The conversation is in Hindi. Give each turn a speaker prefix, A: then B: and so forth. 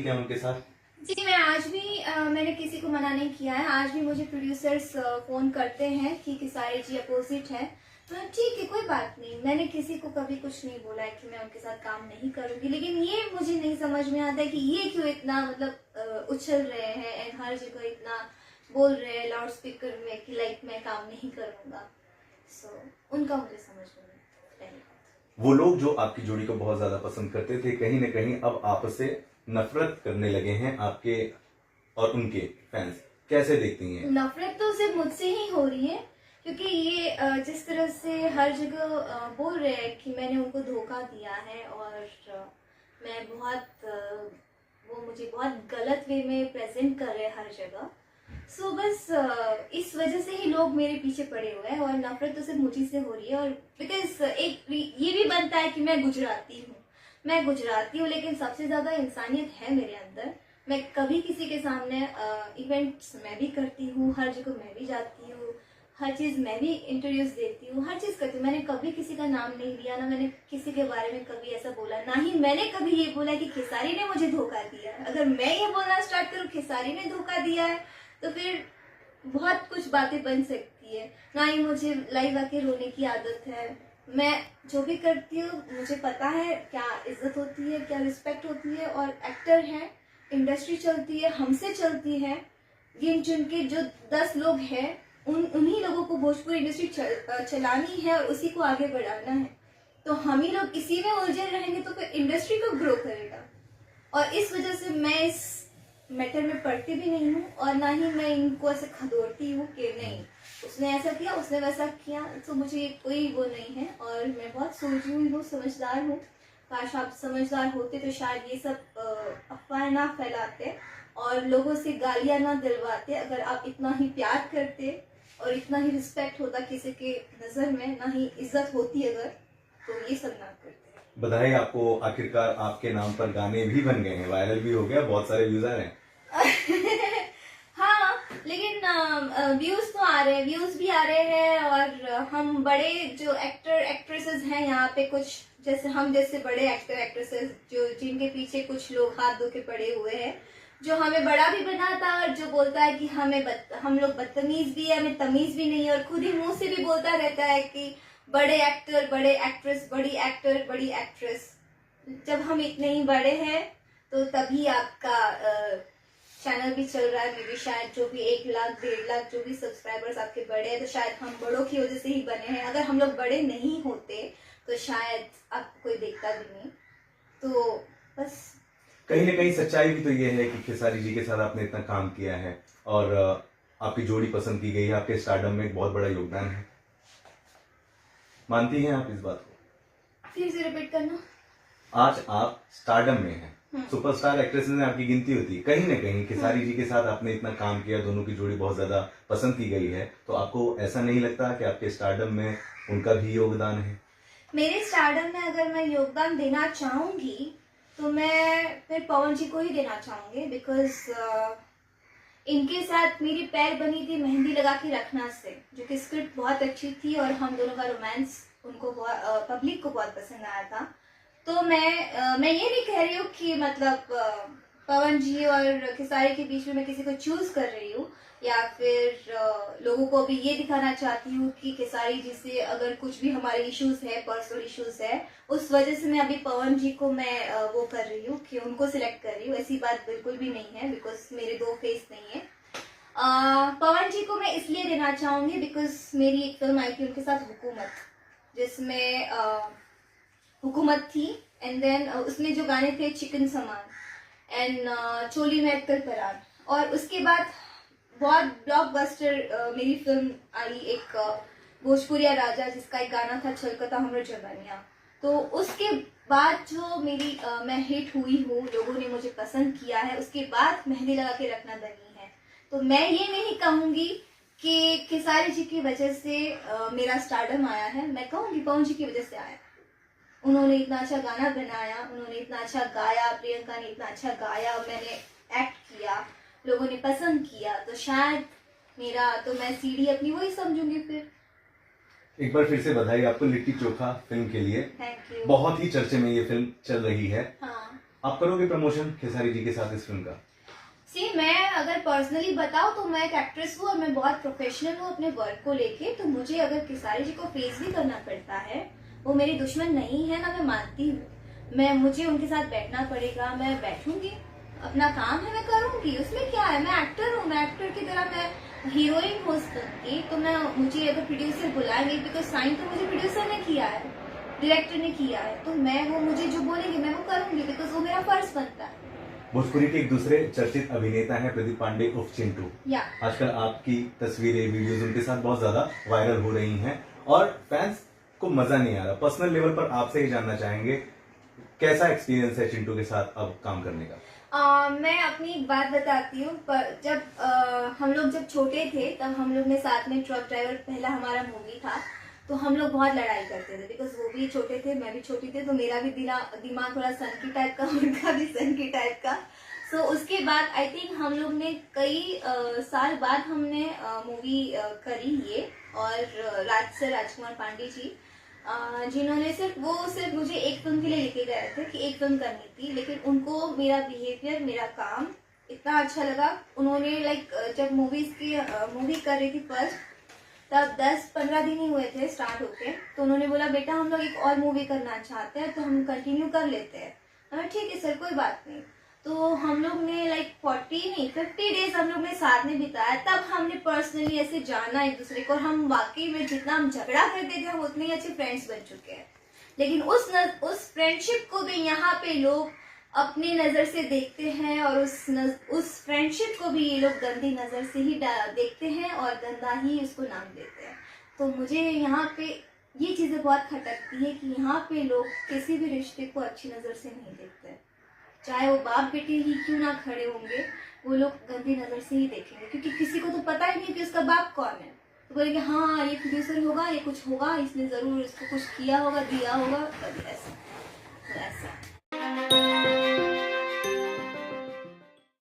A: क्या उनके साथ?
B: जी, मैं आज भी मैंने किसी को मना नहीं किया है। आज भी मुझे प्रोड्यूसर्स फोन करते हैं कि किसारी जी अपोजिट है, तो ठीक है, कोई बात नहीं। मैंने किसी को कभी कुछ नहीं बोला है कि मैं उनके साथ काम नहीं करूंगी, लेकिन ये मुझे नहीं समझ में आता है कि ये क्यों इतना मतलब उछल रहे हैं एंड हर जगह इतना बोल रहे हैं लाउड स्पीकर में कि लाइक मैं काम नहीं करूंगा। सो उनका मुझे समझ में नहीं आता।
A: वो लोग जो आपकी जोड़ी को बहुत ज्यादा पसंद करते थे, कहीं ना कहीं अब आपस से नफरत करने लगे हैं, आपके और उनके फैंस। कैसे देखती हैं?
B: नफरत तो सिर्फ मुझसे ही हो रही है, क्योंकि ये जिस तरह से हर जगह बोल रहे हैं कि मैंने उनको धोखा दिया है और मैं बहुत वो मुझे बहुत गलत वे में प्रेजेंट कर रहे हैं हर जगह। सो बस इस वजह से ही लोग मेरे पीछे पड़े हुए हैं और नफरत तो सिर्फ मुझी से हो रही है। और बिकॉज एक ये भी बनता है कि मैं गुजराती हूँ, लेकिन सबसे ज्यादा इंसानियत है मेरे अंदर। मैं कभी किसी के सामने इवेंट्स मैं भी करती हूँ, हर जगह मैं भी जाती हूँ, हर चीज मैं भी इंट्रोड्यूस देती हूँ, हर चीज करती हूँ। मैंने कभी किसी का नाम नहीं लिया, ना मैंने किसी के बारे में कभी ऐसा बोला, ना ही मैंने कभी ये बोला कि खेसारी ने मुझे धोखा दिया है। अगर मैं ये बोलना स्टार्ट करूँ खेसारी ने धोखा दिया है, तो फिर बहुत कुछ बातें बन सकती है। ना ही मुझे लाइव आके रोने की आदत है। मैं जो भी करती हूँ मुझे पता है क्या इज्जत होती है, क्या रिस्पेक्ट होती है। और एक्टर है, इंडस्ट्री चलती है, हमसे चलती है। गिन चुन के जो 10 लोग हैं, उन्हीं लोगों को भोजपुरी इंडस्ट्री चलानी है और उसी को आगे बढ़ाना है। तो हम ही लोग इसी में उलझे रहेंगे तो फिर इंडस्ट्री को ग्रो करेगा। और इस वजह से मैं इस मैटर में पढ़ती भी नहीं हूँ और ना ही मैं इनको ऐसे खदोरती हूँ कि नहीं उसने ऐसा किया, उसने वैसा किया। तो मुझे कोई वो नहीं है और मैं बहुत सोची हुई हूँ, समझदार हूँ। काश आप समझदार होते तो शायद ये सब अफवाह ना फैलाते और लोगों से गालियां ना दिलवाते। अगर आप इतना ही प्यार करते और इतना ही रिस्पेक्ट होता किसी के नजर में, ना ही इज्जत होती अगर, तो ये सब ना करते।
A: बधाई आपको, आखिरकार आपके नाम पर गाने भी बन गए हैं, वायरल भी हो गया, बहुत सारे व्यूज आ रहे हैं।
B: हाँ, लेकिन व्यूज तो आ रहे हैं, व्यूज भी आ रहे हैं। और हम बड़े जो एक्टर एक्ट्रेसेस हैं यहाँ पे, कुछ जैसे हम जैसे बड़े एक्टर एक्ट्रेसेस जो जिनके पीछे कुछ लोग हाथ धो के पड़े हुए हैं, जो हमें बड़ा भी बनाता है और जो बोलता है कि हम लोग बदतमीज भी है, हमें तमीज भी नहीं है, और खुद ही मुंह से भी बोलता रहता है कि बड़े एक्टर बड़े एक्ट्रेस, बड़ी एक्टर बड़ी एक्ट्रेस। जब हम इतने ही बड़े हैं तो तभी आपका चैनल भी चल रहा है। मे भी शायद जो भी 1 लाख 1.5 लाख जो भी सब्सक्राइबर्स आपके बड़े हैं, तो शायद हम बड़ों की वजह से ही बने हैं। अगर हम लोग बड़े नहीं होते तो शायद आपको कोई देखता भी नहीं। तो बस
A: कहीं ना कहीं सच्चाई भी तो ये है कि खेसारी जी के साथ आपने इतना काम किया है और आपकी जोड़ी पसंद की गई है, आपके स्टारडम में एक बहुत बड़ा योगदान है। मानती हैं आप इस बात को?
B: फिर से रिपीट करना।
A: आज आप स्टारडम में हैं, सुपरस्टार एक्ट्रेसेस में आपकी गिनती होती है। कहीं ना कहीं खेसारी जी के साथ आपने इतना काम किया, दोनों की जोड़ी बहुत ज्यादा पसंद की गई है, तो आपको ऐसा नहीं लगता कि आपके स्टारडम में उनका भी योगदान है?
B: मेरे स्टारडम में अगर मैं योगदान देना चाहूंगी तो मैं फिर पवन जी को ही देना चाहूंगी। बिकॉज इनके साथ मेरी पैर बनी थी मेहंदी लगा के रखना से, जो कि स्क्रिप्ट बहुत अच्छी थी और हम दोनों का रोमांस उनको पब्लिक को बहुत पसंद आया था। तो मैं ये नहीं कह रही हूँ कि मतलब पवन जी और खेसारी के बीच में मैं किसी को चूज कर रही हूँ, या फिर लोगों को अभी ये दिखाना चाहती हूँ कि खेसारी जी से अगर कुछ भी हमारे इश्यूज है, पर्सनल इश्यूज है, उस वजह से मैं अभी पवन जी को मैं वो कर रही हूँ कि उनको सिलेक्ट कर रही हूँ। ऐसी बात बिल्कुल भी नहीं है, बिकॉज मेरे 2 फेस नहीं है। पवन जी को मैं इसलिए देना चाहूंगी बिकॉज मेरी एक फिल्म आई थी उनके साथ, हुकूमत, जिसमें हुकूमत थी एंड देन उसमें जो गाने थे चिकन समान एंड चोली में अख्तर फरार, और उसके बाद बहुत ब्लॉकबस्टर मेरी फिल्म आई एक भोजपुरिया राजा, जिसका एक गाना था छलकता हमरो जवानिया। तो उसके बाद जो मेरी मैं हिट हुई हूँ, लोगों ने मुझे पसंद किया है, उसके बाद मेहंदी लगा के रखना बनी है। तो मैं ये नहीं कहूंगी कि खेसारी जी की वजह से मेरा स्टारडम आया है, मैं कहूंगी पवन जी की वजह से आया। उन्होंने इतना अच्छा गाना बनाया, उन्होंने इतना अच्छा गाया, प्रियंका ने इतना अच्छा गाया, मैंने एक्ट किया, लोगों ने पसंद किया, तो शायद मेरा तो मैं सीढ़ी अपनी वही समझूंगी। फिर
A: एक बार फिर से बधाई आपको लिट्टी चोखा फिल्म के लिए।
B: Thank you.
A: बहुत ही चर्चे में ये फिल्म चल रही है।
B: हाँ।
A: आप करोगे प्रमोशन खेसारी जी के साथ इस फिल्म का?
B: सी मैं अगर पर्सनली बताऊं तो मैं एक एक्ट्रेस हूँ और मैं बहुत प्रोफेशनल हूँ अपने वर्क को लेके, तो मुझे अगर खेसारी जी को फेस भी करना पड़ता है, वो मेरे दुश्मन नहीं है ना, मैं मानती हूँ। मुझे उनके साथ बैठना पड़ेगा, मैं बैठूंगी, अपना काम है मैं करूंगी, उसमें क्या है, मैं एक्टर हूँ, मैं एक्टर की तरह मैं हीरोइन हो सकती, तो मुझे अगर प्रोड्यूसर बुलाएंगे, बिकॉज साइन तो मुझे प्रोड्यूसर ने किया है, डायरेक्टर ने किया है, तो वो मुझे जो बोलेंगे मैं वो करूंगी, बिकॉज वो मेरा फर्ज बनता है।
A: भोजपुरी के एक दूसरे चर्चित अभिनेता हैं प्रदीप पांडे उर्फ चिंटू।
B: या
A: आजकल आपकी तस्वीरें वीडियोस उनके साथ बहुत ज्यादा वायरल हो रही हैं और फैंस को मजा नहीं आ रहा। पर्सनल लेवल पर आपसे ही जानना चाहेंगे कैसा एक्सपीरियंस है चिंटू के साथ अब काम करने का?
B: मैं अपनी एक बात बताती हूँ, पर जब हम लोग जब छोटे थे तब हम लोग ने साथ में ट्रक ड्राइवर पहला हमारा मूवी था, तो हम लोग बहुत लड़ाई करते थे, बिकॉज वो भी छोटे थे, मैं भी छोटी थी, तो मेरा भी दिमाग थोड़ा सनकी टाइप का, उनका भी सनकी टाइप का। सो उसके बाद आई थिंक हम लोग ने कई साल बाद हमने मूवी करी ये, और राजकुमार पांडे जी जिन्होंने सिर्फ मुझे एक फिल्म के लिए लेके गए थे कि एक फिल्म करनी थी, लेकिन उनको मेरा बिहेवियर, मेरा काम इतना अच्छा लगा। उन्होंने जब मूवी कर रही थी फर्स्ट, तब 10-15 दिन ही हुए थे स्टार्ट होके, तो उन्होंने बोला बेटा हम लोग एक और मूवी करना चाहते हैं, तो हम कंटिन्यू कर लेते हैं। हमें ठीक है सर, कोई बात नहीं। तो हम लोग ने 50 डेज हम लोग ने साथ में बिताया, तब हमने पर्सनली ऐसे जाना एक दूसरे को, और हम वाकई में जितना हम झगड़ा करते थे हम उतने ही अच्छे फ्रेंड्स बन चुके हैं। लेकिन उस फ्रेंडशिप को भी यहाँ पे लोग अपनी नजर से देखते हैं, और उस फ्रेंडशिप को भी ये लोग गंदी नजर से ही देखते हैं और गंदा ही उसको नाम देते हैं। तो मुझे यहाँ पे ये चीजें बहुत खटकती है कि यहाँ पे लोग किसी भी रिश्ते को अच्छी नजर से नहीं देखते, चाहे वो बाप बेटे ही क्यों ना खड़े होंगे, वो लोग गंदी नजर से ही देखेंगे, क्योंकि किसी को तो पता ही नहीं कि उसका बाप कौन है। तो बोलेंगे हाँ ये प्रोड्यूसर होगा, ये कुछ होगा, इसने जरूर इसको कुछ किया होगा, दिया होगा, कभी ऐसा।